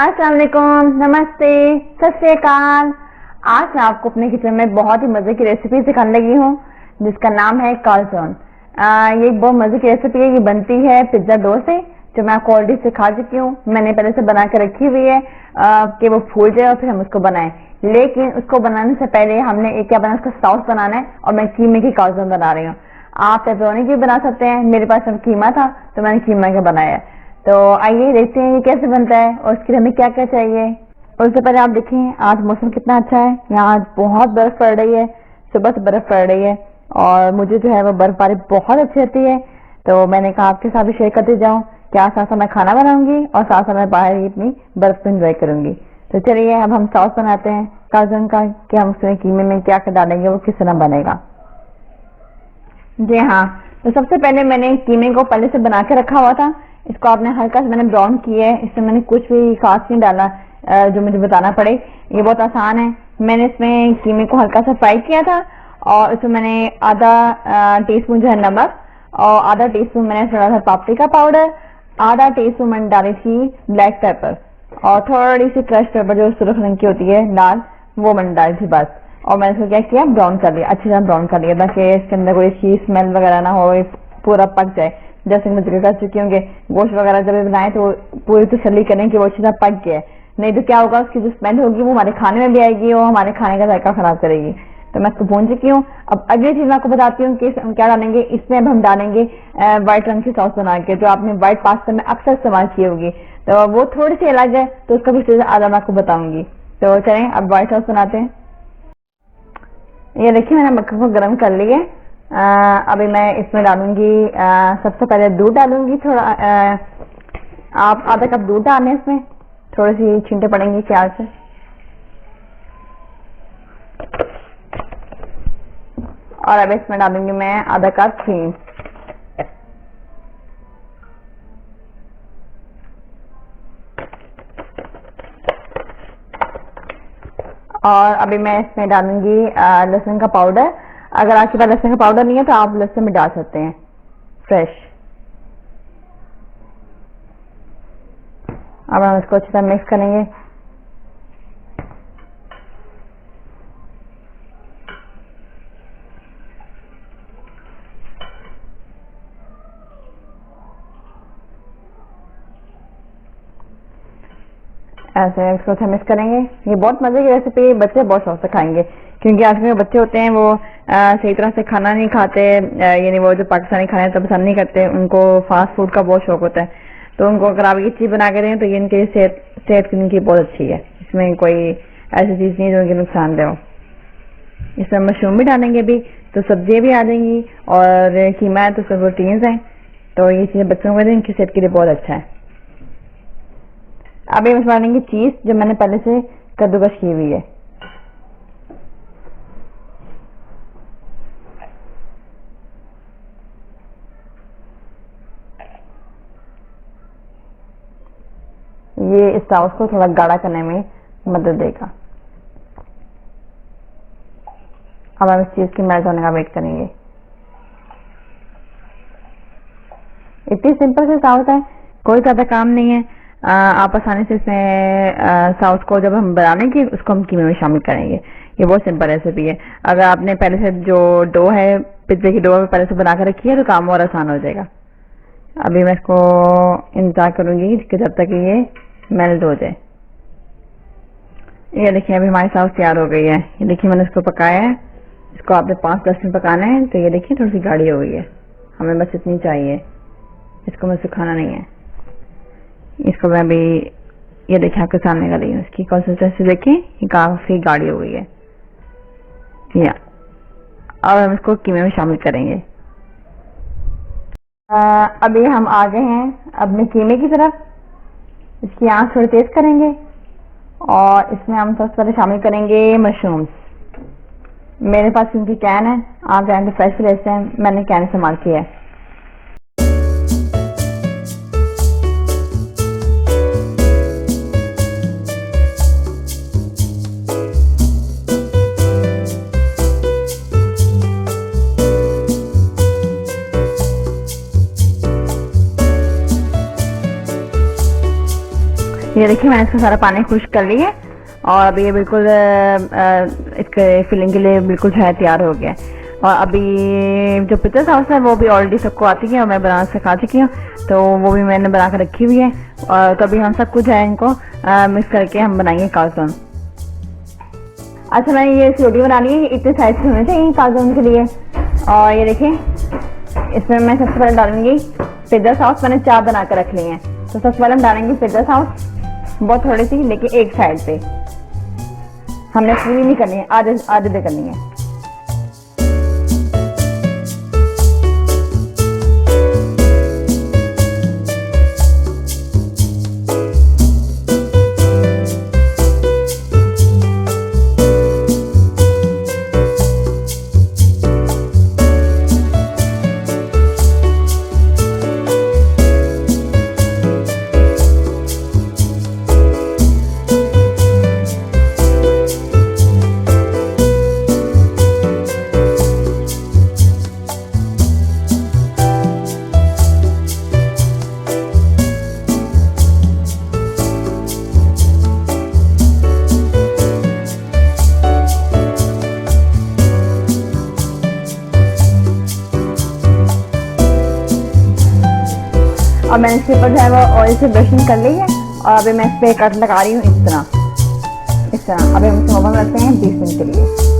अस्सलाम वालेकुम, नमस्ते, सत श्री अकाल। आज मैं आपको अपने किचन में बहुत ही मजे की रेसिपी सिखाने लगी हूँ जिसका नाम है कालजोन। ये बहुत मजे की रेसिपी है। ये बनती है पिज्जा डो से, जो मैं आपको ऑलरेडी सिखा चुकी हूँ। मैंने पहले से बना के रखी हुई है कि वो फूल जाए और फिर हम उसको बनाएं। लेकिन उसको बनाने से पहले हमने एक क्या बनाना, उसका सॉस बनाना है और मैं कीमे की कालजोन बना रही हूँ। आप पेपरोनी की बना सकते हैं, मेरे पास अब कीमा था तो मैंने कीमा का बनाया है। तो आइए देखते हैं ये कैसे बनता है और उसके लिए हमें क्या क्या चाहिए। और उससे पहले आप देखें आज मौसम कितना अच्छा है। यहाँ आज बहुत बर्फ पड़ रही है, सुबह से बर्फ पड़ रही है और मुझे जो है वो बर्फबारी बहुत अच्छी होती है। तो मैंने कहा आपके साथ भी शेयर करते जाऊँ, क्या साथ साथ मैं खाना बनाऊंगी और साथ साथ मैं बाहर ही अपनी बर्फ को एंजॉय करूंगी। तो चलिए अब हम सॉस बनाते हैं काजन का, कि हम उसमें कीमे में क्या क्या डालेंगे, वो किस तरह बनेगा। जी हाँ, तो सबसे पहले मैंने कीमे को पहले से बना के रखा हुआ था। इसको आपने हल्का सा मैंने ब्राउन किया है, इसमें मैंने कुछ भी खास नहीं डाला जो मुझे बताना पड़े। ये बहुत आसान है। मैंने इसमें कीमे को हल्का सा फ्राई किया था और इसमें मैंने आधा टीस्पून जो है नमक और आधा टीस्पून मैंने डाला था पापरिका पाउडर, आधा टीस्पून मैंने डाली थी ब्लैक पेपर और थोड़ी सी क्रश पेपर जो सुरख रंग की होती है लाल, वो मैंने डाली थी बस। और मैंने इसको क्या किया, ब्राउन कर लिया, अच्छी तरह ब्राउन कर लिया ताकि इसके अंदर कोई चीज स्मेल वगैरह ना हो, ये पूरा पक जाए। जैसे मैं जिक्र कर चुकी होंगे, गोश्त वगैरह जब भी बनाए तो पूरी तसल्ली करें कि वो अच्छी तरह पक गया है, नहीं तो क्या होगा, उसकी जो स्मेल होगी वो हमारे खाने में भी आएगी और हमारे खाने का जायका खराब करेगी। तो मैं इसको भून चुकी हूँ। अब अगली चीज मैं आपको बताती हूँ कि क्या डालेंगे। इसमें अब हम डालेंगे व्हाइट रंग की सॉस बना के, जो आपने व्हाइट पास्ता में अक्सर इस्तेमाल की होगी। तो वो थोड़ी सी अलग है, तो उसका भी आधा मैं आपको बताऊंगी। तो चलें अब व्हाइट सॉस बनाते हैं। ये देखिए मैंने मक्खन को गर्म कर लिया। अभी मैं इसमें डालूंगी सबसे पहले दूध डालूंगी थोड़ा। आप आधा कप दूध डालें, इसमें थोड़ी सी छींटे पड़ेंगी प्याज से। और अब इसमें डालूंगी मैं आधा कप क्रीम। और अभी मैं इसमें डालूंगी लहसुन का पाउडर। अगर आपके पास लहसुन का पाउडर नहीं है तो आप लहसुन भी डाल सकते हैं फ्रेश। अब हम इसको अच्छी तरह मिक्स करेंगे। ऐसे इसको अच्छा मिक्स करेंगे। ये बहुत मजे की रेसिपी है, बच्चे बहुत शौक से खाएंगे, क्योंकि आजकल के बच्चे होते हैं वो सही तरह से खाना नहीं खाते, यानी वो जो पाकिस्तानी खाना तो पसंद नहीं करते, उनको फास्ट फूड का बहुत शौक होता है। तो उनको अगर आप ये चीज बना के दें तो ये इनके सेहत इनकी बहुत अच्छी है। इसमें कोई ऐसी चीज नहीं जो इनके नुकसानदेह हो। इसमें मशरूम भी डालेंगे अभी, तो सब्जियां भी आ जाएंगी और कीमा है तो सब प्रोटीन्स हैं, तो ये चीजें बच्चों को दें, इनकी सेहत के लिए बहुत अच्छा है। अब हम डालेंगे चीज जो मैंने पहले से कद्दूकस की हुई है। ये इस सॉस को थोड़ा गाढ़ा करने में मदद देगा। अब हम इस चीज की मेल्ट होने का वेट करेंगे। इतनी सिंपल से सॉस है, कोई ज्यादा काम नहीं है। आप आसानी से इसमें सॉस को जब हम बनाएंगे उसको हम कीमे में शामिल करेंगे। ये बहुत सिंपल रेसिपी है। अगर आपने पहले से जो डो है, पिज्जे की डो पहले से बना कर रखी है तो काम और आसान हो जाएगा। अभी मैं इसको इंतजार करूंगी कि जब तक ये मेल्ट हो जाए। ये देखिए अभी हमारी सॉस तैयार हो गई है। ये देखिए मैंने इसको पकाया है। इसको आपने 5-10 मिनट पकाना है। तो ये देखिए थोड़ी सी गाढ़ी हो गई है, हमें बस इतनी चाहिए, इसको मैं सुखाना नहीं है। इसको मैं अभी ये देखिए आपके सामने कर रही हूँ, इसकी कंसिस्टेंसी देखिए ये काफी गाढ़ी हो गई है। या अब हम इसको कीमे में शामिल करेंगे। अभी हम आ गए हैं अपने कीमे की तरफ। इसकी आंच थोड़ी तेज करेंगे और इसमें हम सबसे पहले शामिल करेंगे मशरूम्स। मेरे पास इनकी कैन है, आप चाहें तो फ्रेश ले सकते हैं, मैंने कैन इस्तेमाल किया है। ये देखिए मैंने इसका सारा पानी खुश्क कर लिया है और अभी ये बिल्कुल इसके फिलिंग के लिए बिल्कुल जो है तैयार हो गया है। और अभी जो पिज्जा सॉस है वो भी ऑलरेडी सबको आती है और मैं बनाना सिखा चुकी हूँ, तो वो भी मैंने बना कर रखी हुई है। और तो अभी हम सब कुछ है इनको मिक्स करके हम बनाएंगे काजून। अच्छा, मैंने ये रोटी बना ली है, इतने साइज के होने चाहिए काजून के लिए। और ये देखिए इसमें मैं सबसे पहले डालूंगी पिज्जा सॉस। मैंने 4 बना कर रख ली है, तो सबसे पहले हम डालेंगे पिज्जा सॉस, बहुत थोड़ी सी, लेकिन एक साइड पे, हमने पूरी नहीं करनी है, आधे आधे पे करनी है। और मैंने इसके ऊपर जो है वो ऑयल से ब्रशिंग कर ली है और अभी मैं इस पर कट लगा रही हूँ इस तरह। अभी हम इसे ओवन में रखते हैं 20 मिनट के लिए।